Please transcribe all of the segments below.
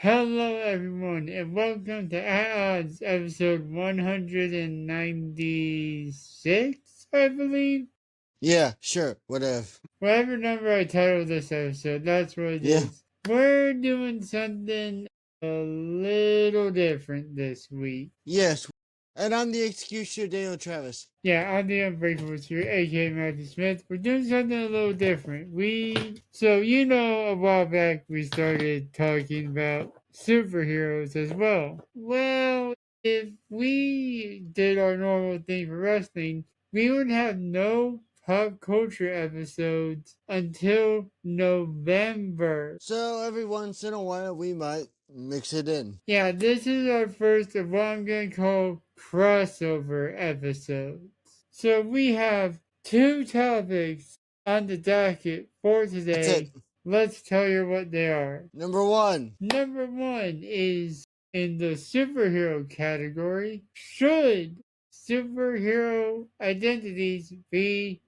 Hello, everyone, and welcome to At Odds, episode 196, I believe. Yeah, sure, whatever. Whatever number I titled this episode, that's what it Yeah. is. We're doing something a little different this week. Yes. And I'm the Executioner, Daniel Travis. Yeah, I'm the Unbreakable Spirit, aka Matthew Smith. We're doing something a little different. A while back we started talking about superheroes as well. Well, if we did our normal thing for wrestling, we would have no pop culture episodes until November. So every once in a while we might mix it in. Yeah, this is our first of what I'm going to call crossover episodes. So we have two topics on the docket for That's today. it. Let's tell you what they are. Number one. Number one is in the superhero category. Should superhero identities be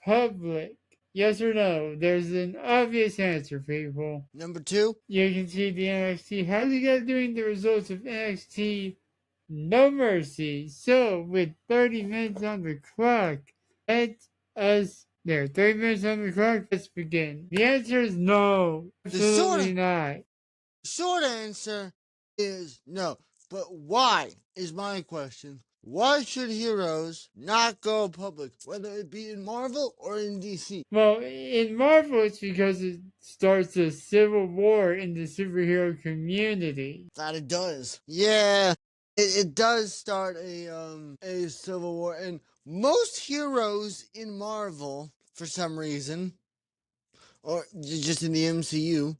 public? Yes or no? There's an obvious answer, people. Number two. You can see the NXT. How's he got doing the results of NXT No Mercy? So, with 30 minutes on the clock, there, 30 minutes on the clock, let's begin. The answer is no. Absolutely not. Short answer is no. But why is my question. Why should heroes not go public, whether it be in Marvel or in DC? Well, in Marvel, it's because it starts a civil war in the superhero community. That it does. Yeah, it does start a civil war, and most heroes in Marvel, for some reason, or just in the MCU,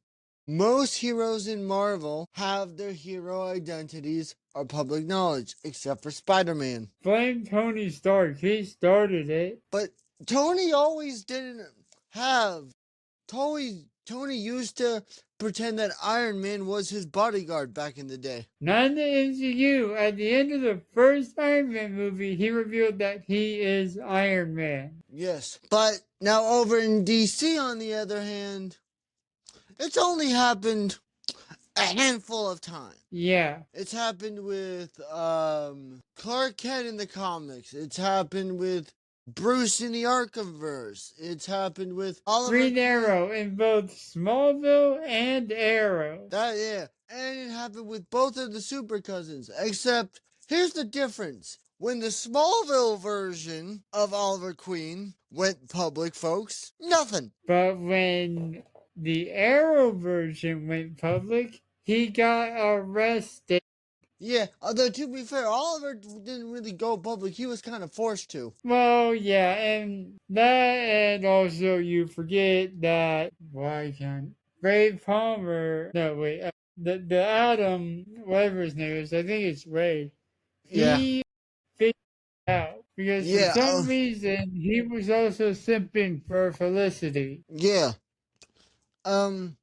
most heroes in Marvel have their hero identities are public knowledge, except for Spider-Man. Blame Tony Stark. He started it. But Tony always didn't have. Tony used to pretend that Iron Man was his bodyguard back in the day. Not in the MCU. At the end of the first Iron Man movie, he revealed that he is Iron Man. Yes. But now over in DC, on the other hand, it's only happened a handful of times. Yeah. It's happened with Clark Kent in the comics. It's happened with Bruce in the Arkhamverse. It's happened with Oliver Green Arrow in both Smallville and Arrow. And it happened with both of the super cousins. Except, here's the difference. When the Smallville version of Oliver Queen went public, folks, nothing. But when the Arrow version went public, he got arrested. Yeah, although to be fair, Oliver didn't really go public. He was kind of forced to. Well, yeah, and also you forget that Ray Palmer? No, wait, the Adam, whatever his name is, I think it's Ray. Yeah. He figured it out because for some reason he was also simping for Felicity. Yeah. Well,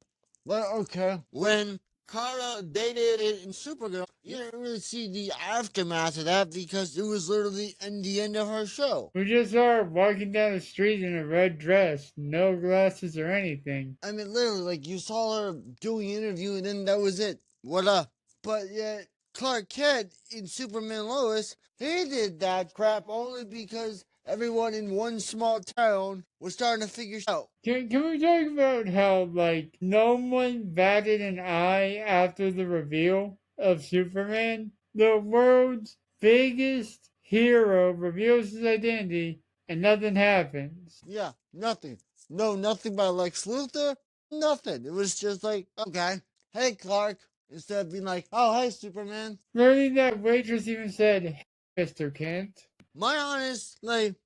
okay. When Kara dated in Supergirl, you didn't really see the aftermath of that because it was literally the end of her show. We just saw her walking down the street in a red dress, no glasses or anything. I mean, literally, like, you saw her doing an interview and then that was it. What up? But yet, Clark Kent in Superman Lois, he did that crap only because everyone in one small town was starting to figure out. Can we talk about how, like, no one batted an eye after the reveal of Superman? The world's biggest hero reveals his identity and nothing happens. Yeah, nothing. No, nothing by Lex Luthor. Nothing. It was just like, okay, hey Clark. Instead of being like, oh, hey Superman. Really, that waitress even said, hey, Mr. Kent. My honest, like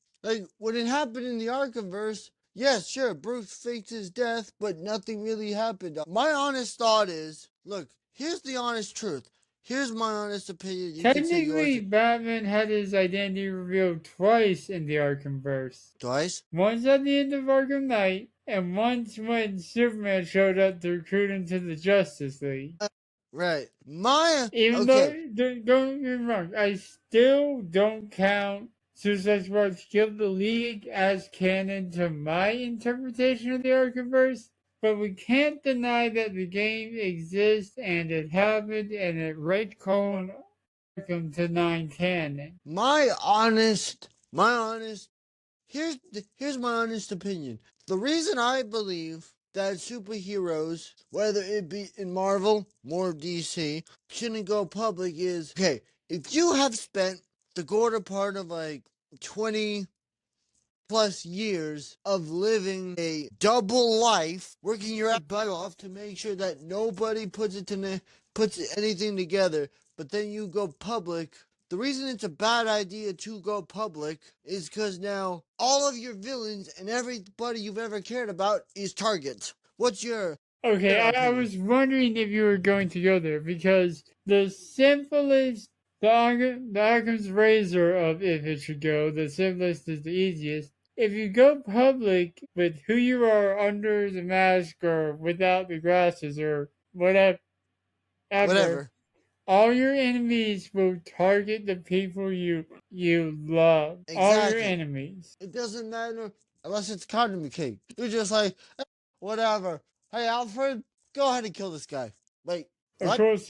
when it happened in the Arkhamverse, yes, sure, Bruce faked his death, but nothing really happened. My honest thought is, look, here's the honest truth. Here's my honest opinion. Technically, Batman had his identity revealed twice in the Arkhamverse. Twice? Once at the end of Arkham Knight, and once when Superman showed up to recruit him to the Justice League. Right. Even though, don't get me wrong, I still don't count Suicide Squad's Kill the League as canon to my interpretation of the Arkhamverse. but we can't deny that the game exists and it happened and it retconned Arkham to non-canon. Here's my honest opinion. The reason I believe that superheroes, whether it be in Marvel or DC, shouldn't go public is okay. If you have spent the quarter part of like 20 plus years of living a double life, working your butt off to make sure that nobody puts anything together, but then you go public. The reason it's a bad idea to go public is because now all of your villains and everybody you've ever cared about is targets. What's Okay, your I opinion? was wondering if you were going to go there because the simplest, the Occam's razor of if it should go, the simplest is the easiest. If you go public with who you are under the mask or without the glasses or whatever, Whatever. all your enemies will target the people you love. All your Exactly. enemies. It doesn't matter unless it's condom cake. You're just like, whatever. Hey, Alfred, go ahead and kill this guy. Wait, Of what? course,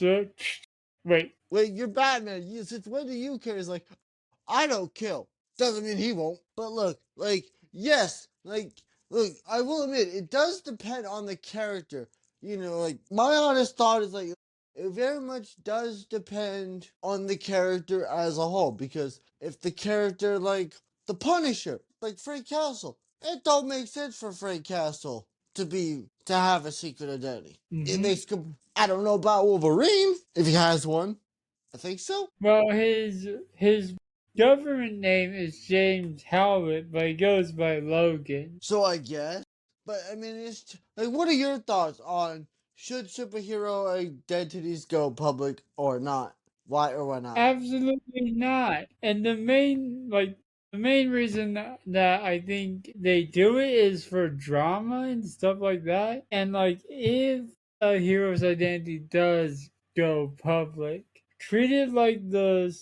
wait. Wait, you're Batman. Since when do you care? It's like, I don't kill. Doesn't mean he won't. But look, yes, look, I will admit, it does depend on the character. My honest thought is it very much does depend on the character as a whole. Because if the character, like the Punisher, like Frank Castle, it don't make sense for Frank Castle to have a secret identity. It Hmm. makes, I don't know about Wolverine, if he has one. I think so. Well, his government name is James Howlett, but he goes by Logan. So I guess. But I mean, it's like, what are your thoughts on should superhero identities go public or not? Why or why not? Absolutely not. And the main reason that I think they do it is for drama and stuff like that. And like if a hero's identity does go public, treat it like the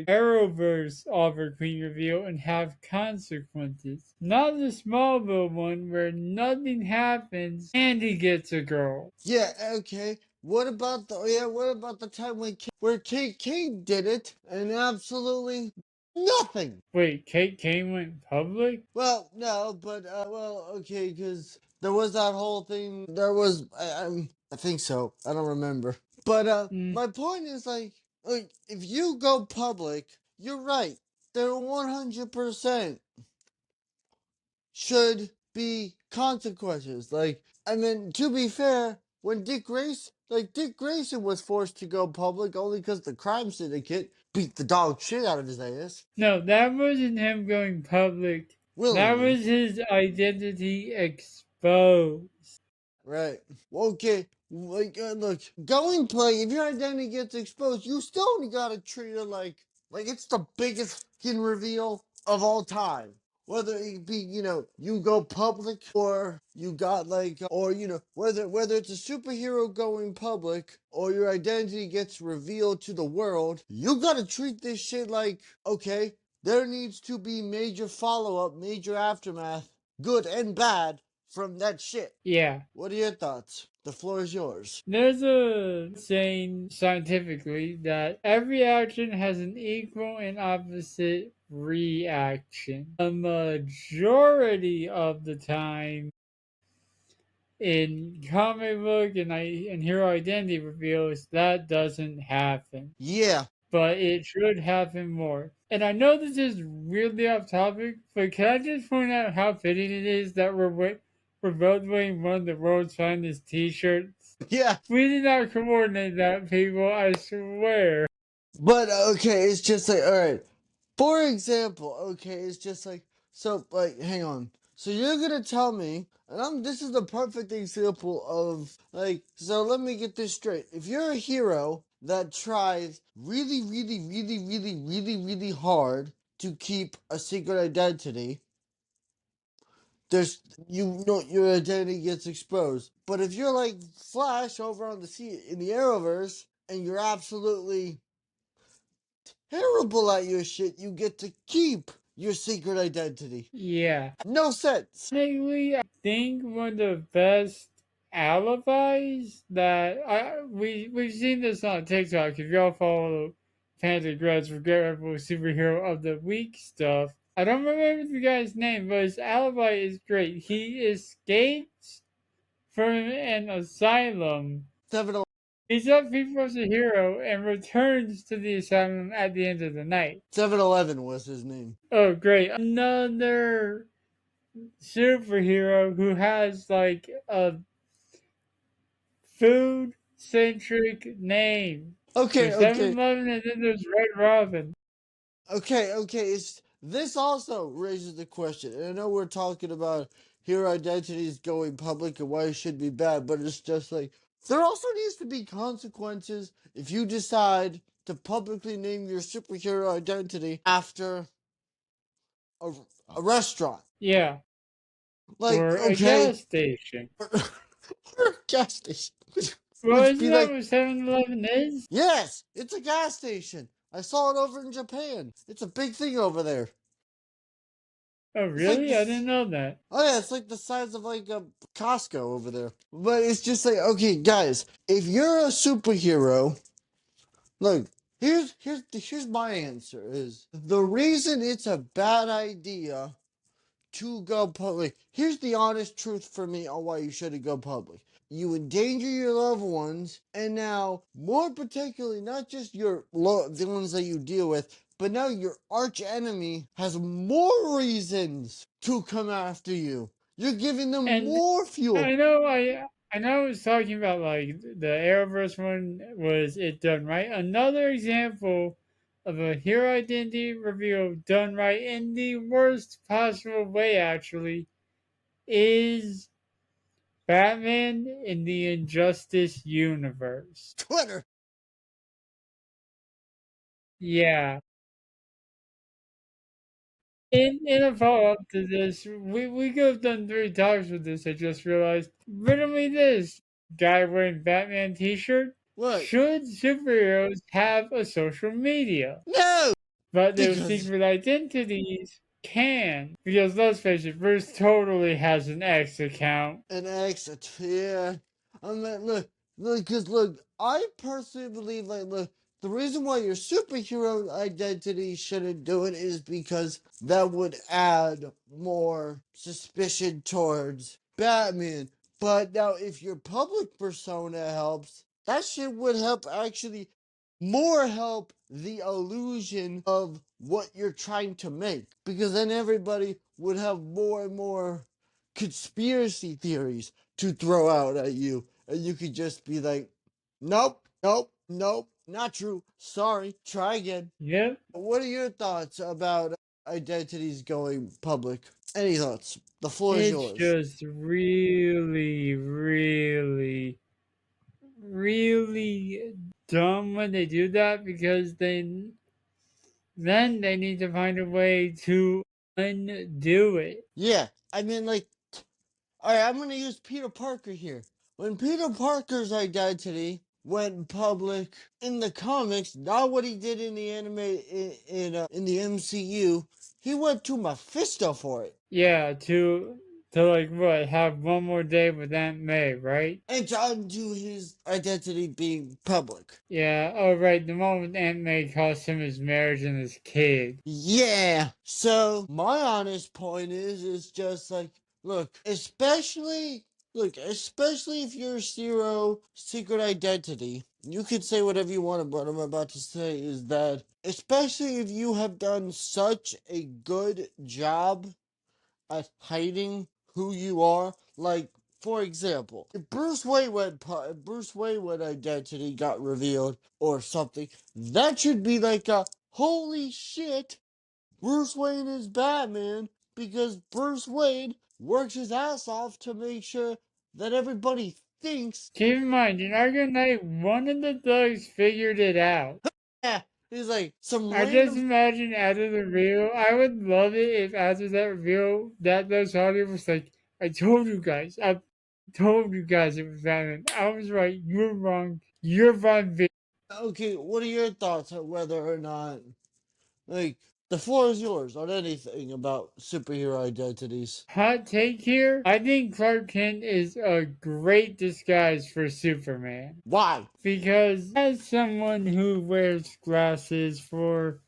Arrowverse Oliver Queen reveal and have consequences. Not the Smallville one where nothing happens and he gets a girl. Yeah, okay. What about the time where Kate Kane did it and absolutely nothing? Wait, Kate Kane went public? Well, no, but okay, because there was that whole thing. There was, I think so. I don't remember. But Mm. my point is if you go public, you're right. There 100% should be consequences. I mean, to be fair, when Dick Grayson was forced to go public only because the crime syndicate beat the dog shit out of his ass No, that wasn't him going public. That willingly. was his identity exposed. Right. Okay. Look, if your identity gets exposed, you still only gotta treat it like it's the biggest fucking reveal of all time. Whether it be, you go public or you got or whether it's a superhero going public or your identity gets revealed to the world, you gotta treat this shit like, okay, there needs to be major follow up, major aftermath, good and bad, from that shit. Yeah. What are your thoughts? The floor is yours. There's a saying scientifically that every action has an equal and opposite reaction. The majority of the time in comic book and hero identity reveals that doesn't happen. Yeah. But it should happen more. And I know this is really off topic, but can I just point out how fitting it is that we're both wearing one of the world's finest T-shirts? Yeah. We did not coordinate that, people. I swear. But okay, it's just all right. For example, okay, it's just hang on. So you're gonna tell me, and this is the perfect example of so let me get this straight. If you're a hero that tries really, really, really, really, really, really hard to keep a secret identity, there's your identity gets exposed. But if you're like Flash over on in the Arrowverse and you're absolutely terrible at your shit, you get to keep your secret identity. Yeah. No sense. Technically, I think one of the best alibis that we've seen this on TikTok. If y'all follow Panda Grud's Regrettable Superhero of the Week stuff, I don't remember the guy's name, but his alibi is great. He escapes from an asylum. 7 He's up people as a hero and returns to the asylum at the end of the night. 7-Eleven was his name. Oh, great. Another superhero who has like a food centric name. Okay, There's okay. 7-Eleven and then there's Red Robin. Okay. This also raises the question, and I know we're talking about hero identities going public and why it should be bad, but it's just like there also needs to be consequences if you decide to publicly name your superhero identity after a, a restaurant. Yeah. Like, Or a okay, gas station. or a gas station, Well, which isn't be that like, what 7-Eleven is? yes, it's a gas station. I saw it over in Japan. It's a big thing over there. Oh, It's like really? I didn't this. know that. Oh yeah, it's like the size of like a Costco over there. But it's just like, okay, guys, if you're a superhero, look, here's my answer is the reason it's a bad idea to go public. Here's the honest truth for me on why you shouldn't go public. You endanger your loved ones, and now, more particularly, not just the ones that you deal with, but now your arch enemy has more reasons to come after you. You're giving them And more fuel. I know I was talking about like the Arrowverse one was it done right. Another example of a hero identity reveal done right in the worst possible way actually is Batman in the Injustice universe. Twitter. Yeah. In a follow up to this, we could have done 3 talks with this, I just realized. Riddle me this guy wearing Batman t shirt. What? Should superheroes have a social media? No! But their Because secret identities can. Because let's face it, Bruce totally has an X account. an exit. Yeah. I mean, because look, I personally believe, like, look, the reason why your superhero identity shouldn't do it is because that would add more suspicion towards Batman. But now, if your public persona helps, that shit would help actually more help the illusion of what you're trying to make. Because then everybody would have more and more conspiracy theories to throw out at you, and you could just be like, nope, not true. Sorry, try again. Yep. What are your thoughts about identities going public? Any thoughts? The floor is It's yours. just really, really, really dumb when they do that because then they need to find a way to undo it. Yeah, I mean, like, all right, I'm gonna use Peter Parker here. When Peter Parker's identity went public in the comics, not what he did in the anime in the MCU, he went to Mephisto for it. Yeah, to like what, have one more day with Aunt May, right? And to undo his identity being public. Yeah, oh right, the one with Aunt May cost him his marriage and his kid. Yeah. So my honest point is just like, especially if you're zero secret identity, you can say whatever you want, but what I'm about to say is that especially if you have done such a good job at hiding who you are, like for example, if Bruce Wayne identity got revealed or something, that should be like a holy shit, Bruce Wayne is Batman, because Bruce Wayne works his ass off to make sure that everybody thinks, Keep in mind, in Arkham Knight, one of the thugs figured it out. yeah, he's like some I just random. imagine after the reveal, I would love it if after that reveal, that those audio was like, I told you guys it was Batman. I was right, you're wrong, you're wrong, Okay, what are your thoughts on whether or not, like, The floor is yours on anything about superhero identities. Hot take here. I think Clark Kent is a great disguise for Superman. Why? Because as someone who wears glasses for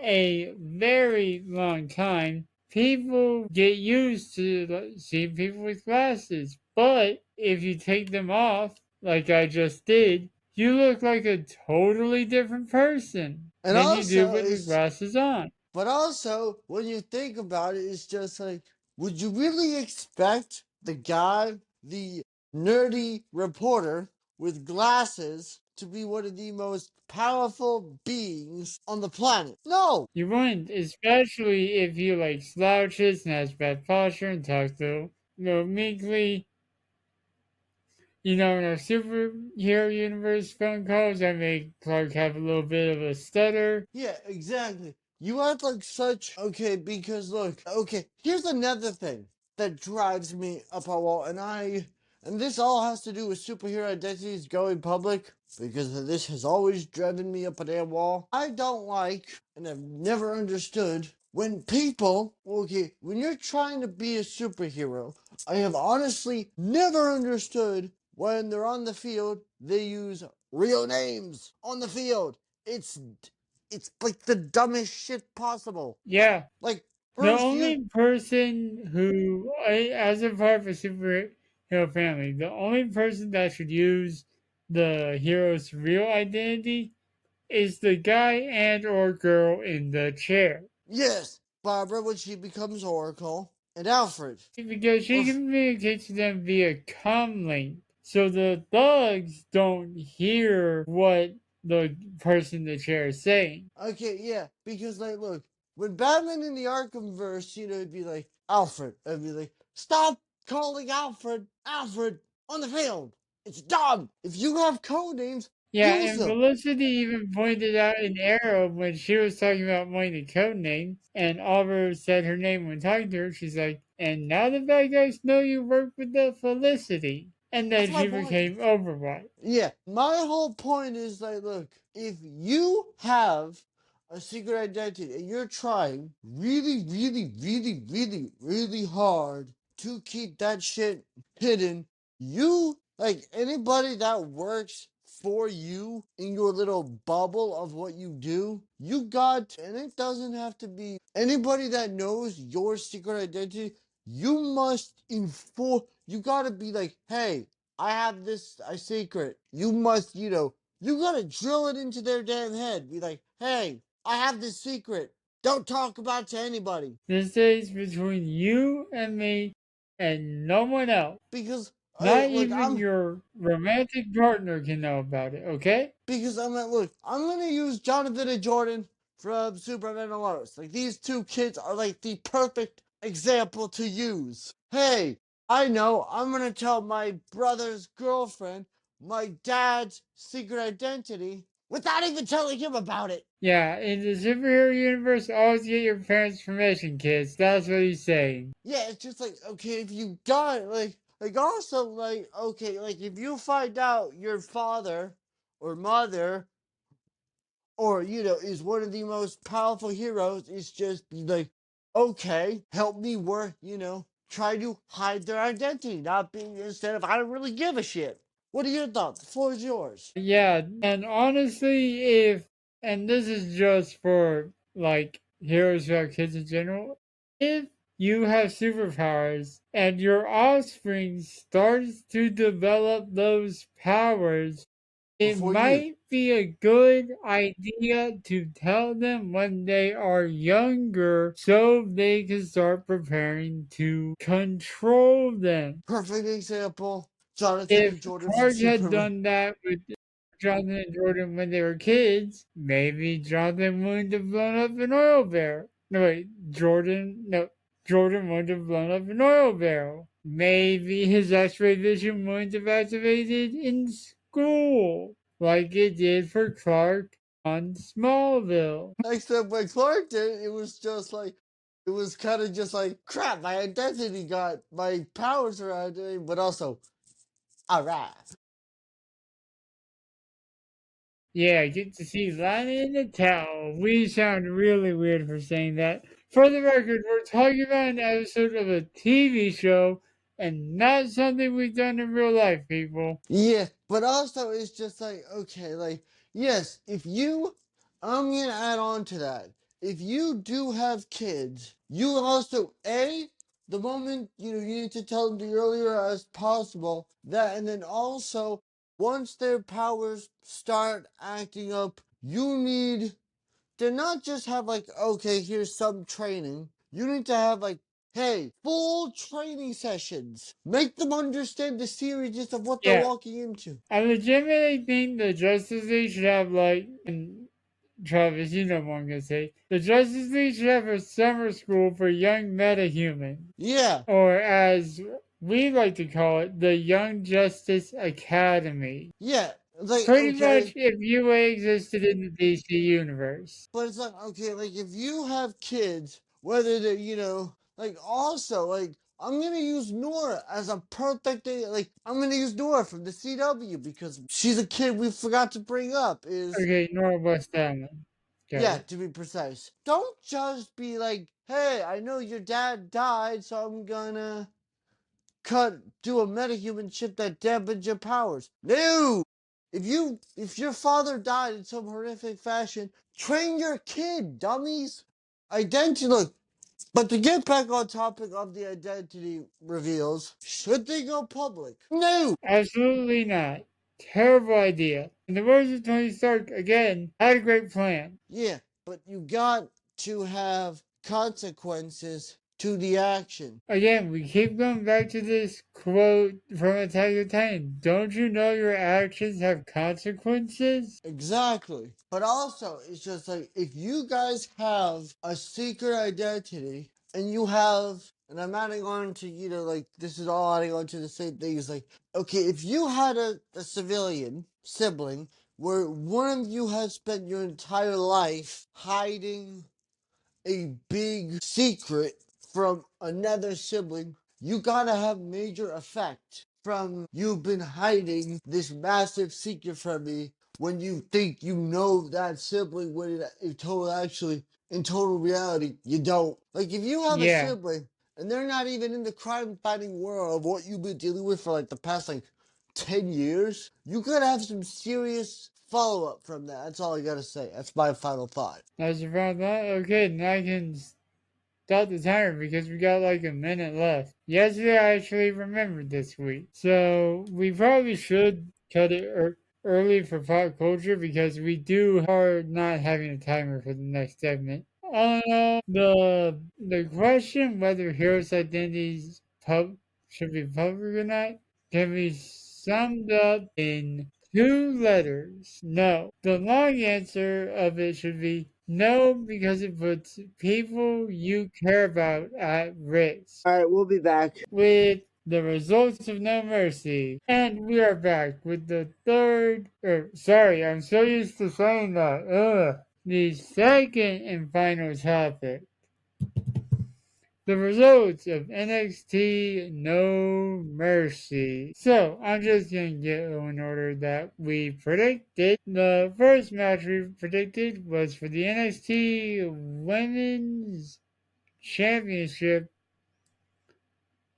a very long time, people get used to seeing people with glasses. But if you take them off, like I just did, you look like a totally different person And than you do also, with the it's glasses on. but also when you think about it, it's just like, would you really expect the guy, the nerdy reporter with glasses, to be one of the most powerful beings on the planet? No. You wouldn't, especially if he like slouches and has bad posture and talks little meekly. You know, in our superhero universe phone calls, I make Clark have a little bit of a stutter. Yeah, exactly. You act like such. Okay, because look, okay, here's another thing that drives me up a wall, and this all has to do with superhero identities going public, because this has always driven me up a damn wall. I don't like, and I've never understood, when people, okay, when you're trying to be a superhero, I have honestly never understood when they're on the field, they use real names on the field. It's it's like the dumbest shit possible. Yeah, Like the first you only person who, as a part of a superhero family, the only person that should use the hero's real identity is the guy and or girl in the chair. yes, Barbara when she becomes Oracle and Alfred. Because she Oof. communicates to them via comlink. So the thugs don't hear what the person in the chair is saying. Okay, yeah, because like look, when Batman in the Arkham verse, it'd be like Alfred. It'd be like, stop calling Alfred Alfred on the field. It's dumb. If you have code names, Yeah, use and them. Felicity even pointed out in Arrow when she was talking about wanting the code name, and Oliver said her name when talking to her, she's like, and now the bad guys know you work with the Felicity. And That's then my she point. became Overwatch. Yeah, my whole point is like, look, if you have a secret identity and you're trying really, really, really, really, really hard to keep that shit hidden, you, like anybody that works for you in your little bubble of what you do, you got, and it doesn't have to be anybody that knows your secret identity, you must inform, you gotta be like, hey, I have this a secret. You must, you gotta drill it into their damn head. Be like, hey, I have this secret. Don't talk about it to anybody. This stays between you and me and no one else. Because Not look, even your romantic partner can know about it, okay? I'm like, look, I'm gonna use Jonathan and Jordan from Superman and Lois. Like these two kids are like the perfect example to use. Hey, I know I'm gonna tell my brother's girlfriend my dad's secret identity without even telling him about it. Yeah, in the superhero universe, always get your parents' permission, kids. That's what he's saying. Yeah, it's just like, okay, if you got like also like okay, like if you find out your father or mother or is one of the most powerful heroes, it's just be like, okay, help me work, try to hide their identity, not being instead of I don't really give a shit. What are your thoughts? The floor is yours. Yeah, and honestly, and this is just for like heroes who have kids in general, if you have superpowers and your offspring starts to develop those powers, it Before you. might be a good idea to tell them when they are younger so they can start preparing to control them. Perfect example. Jonathan If and Jordan from Clark had Superman. done that with Jonathan and Jordan when they were kids, maybe Jonathan wouldn't have blown up an oil barrel. No, wait, Jordan wouldn't have blown up an oil barrel. Maybe his X-ray vision wouldn't have activated in school, like it did for Clark on Smallville. Except when Clark did, it was just like, it was kind of just like, crap, my identity got, my powers are identity, but also, alright. Yeah, get to see Lana in the towel. We sound really weird for saying that. For the record, we're talking about an episode of a TV show and not something we've done in real life, people. Yeah, but also it's just like, okay, like, yes, if you, I'm gonna add on to that. If you do have kids, you also, the moment, you need to tell them the earlier as possible that, and then also, once their powers start acting up, you need to not just have like, okay, here's some training. You need to have like, hey, full training sessions. Make them understand the seriousness of what they're Yeah, walking into. I legitimately think the Justice League should have like, and Travis, you know what I'm gonna say. The Justice League should have a summer school for young metahumans, Yeah, or as we like to call it, the Young Justice Academy. yeah. Like, Pretty much okay, if UA existed in the DC universe. but it's like, okay, like if you have kids, whether they're, like also, like, I'm gonna use Nora as a perfect, like, I'm gonna use Nora from the CW because she's a kid we forgot to bring up, is Okay, Northwest Allen. Got Yeah, it. to be precise. Don't just be like, hey, I know your dad died, so I'm gonna do a metahuman chip that damaged your powers. No! If your father died in some horrific fashion, train your kid, dummies! Identity, look, but to get back on topic of the identity reveals, should they go public? No! Absolutely not. Terrible idea. In the words of Tony Stark, again, had a great plan. Yeah, but you got to have consequences to the action. Again, we keep going back to this quote from Attack of Titan. Don't you know your actions have consequences? Exactly. But also, it's just like if you guys have a secret identity and you have, and I'm adding on to, like this is all adding on to the same thing. Is like, okay, if you had a civilian sibling where one of you has spent your entire life hiding a big secret from another sibling, you gotta have major effect from you've been hiding this massive secret from me when you think you know that sibling when in total reality you don't. Like if you have a Yeah, sibling and they're not even in the crime fighting world of what you've been dealing with for like the past like 10 years, you could have some serious follow up from that. That's all I gotta say. That's my final thought. that's about that. Okay, now I can stop the timer because we got like a minute left. Yesterday I actually remembered this week. So we probably should cut it early for pop culture because we do hard not having a timer for the next segment. The question whether heroes' identities should be public or not can be summed up in two letters. No. The long answer of it should be no because it puts people you care about at risk. All right, we'll be back. With the results of No Mercy. And we are back with the third, or sorry, I'm so used to saying that. Ugh. The second and final topic. The results of NXT No Mercy. So, I'm just going to get in order that we predicted. The first match we predicted was for the NXT Women's Championship,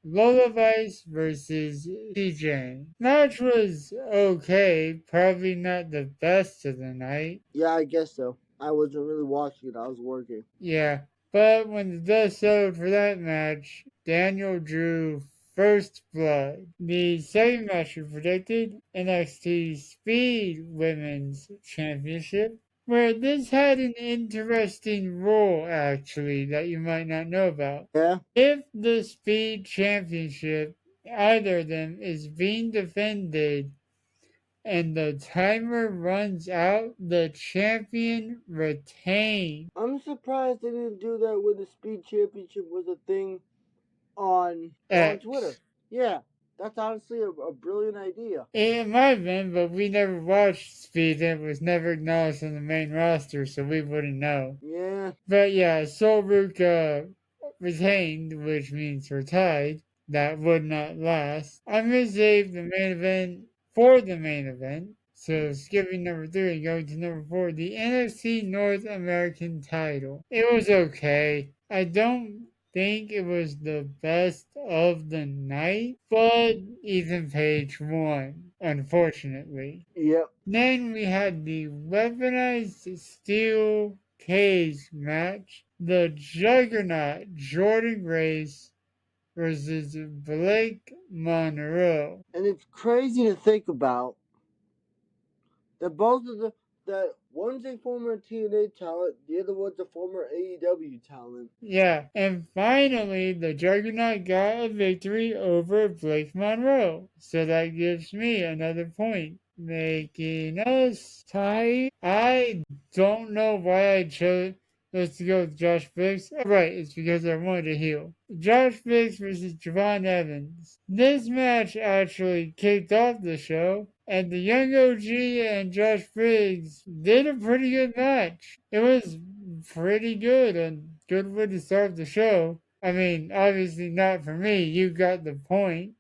Lola Vice versus CJ. Match was okay, probably not the best of the night. Yeah, I guess so. I wasn't really watching it. I was working. Yeah, but when the dust settled for that match, Daniel drew first blood. The second match we predicted, NXT Speed Women's Championship, where this had an interesting rule actually that you might not know about. Yeah? If the Speed Championship, either of them, is being defended and the timer runs out, the champion retains. I'm surprised they didn't do that when the Speed Championship was a thing on Twitter. X. Yeah, that's honestly a brilliant idea. It might have been, but we never watched Speed and it was never acknowledged on the main roster, so we wouldn't know. Yeah. But yeah, Solbruk retained, which means we're tied. That would not last. I'm gonna save the main event for the main event. So skipping number 3 and going to number 4, the NXT North American title. It was okay. I don't think it was the best of the night, but Ethan Page won, unfortunately. Yep. Then we had the weaponized steel cage match. The Juggernaut Jordan Grace versus Blake Monroe. And it's crazy to think about that both of the that one's a former TNA talent, the other one's a former AEW talent. Yeah, and finally, the Juggernaut got a victory over Blake Monroe. So that gives me another point, making us tied. I don't know why I chose. Let's go with Josh Briggs. Oh, right, it's because I wanted to heal. Josh Briggs versus Javon Evans. This match actually kicked off the show, and the Young OG and Josh Briggs did a pretty good match. It was pretty good and good way to start the show. I mean, obviously not for me. You got the point.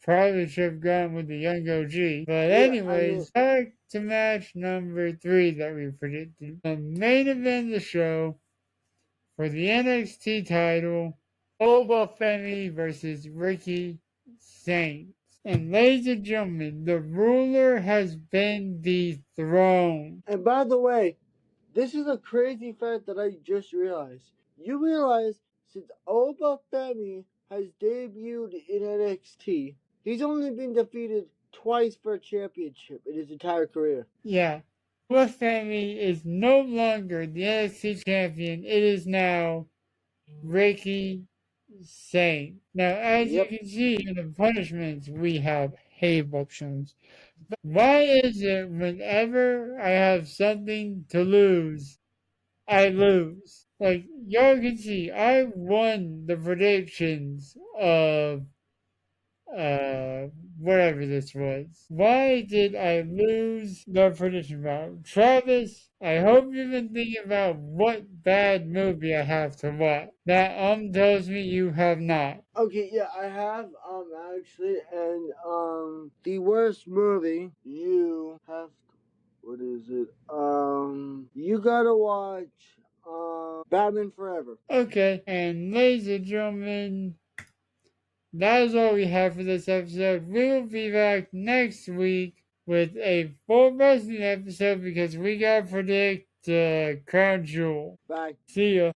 Probably should have gone with the Young OG. But Yeah, I mean, anyways, back to match number 3 that we predicted. The main event of the show for the NXT title, Oba Femi versus Ricky Saints. And ladies and gentlemen, the ruler has been dethroned. and by the way, this is a crazy fact that I just realized. You realize since Oba Femi has debuted in NXT, he's only been defeated twice for a championship in his entire career. Yeah. Oba Femi is no longer the NXT champion. It is now Ricky Saint. Now, as you Yep. can see in the punishments, we have hate options. Why is it whenever I have something to lose, I lose? Like, y'all can see, I won the predictions of uh, whatever this was. Why did I lose the prediction about Travis? I hope you've been thinking about what bad movie I have to watch. That tells me you have not. Okay, yeah, I have actually, and the worst movie you have. What is it? You gotta watch Batman Forever. Okay, and ladies and gentlemen, that is all we have for this episode. We will be back next week with a full wrestling episode because we gotta predict Crown Jewel. Bye. See ya.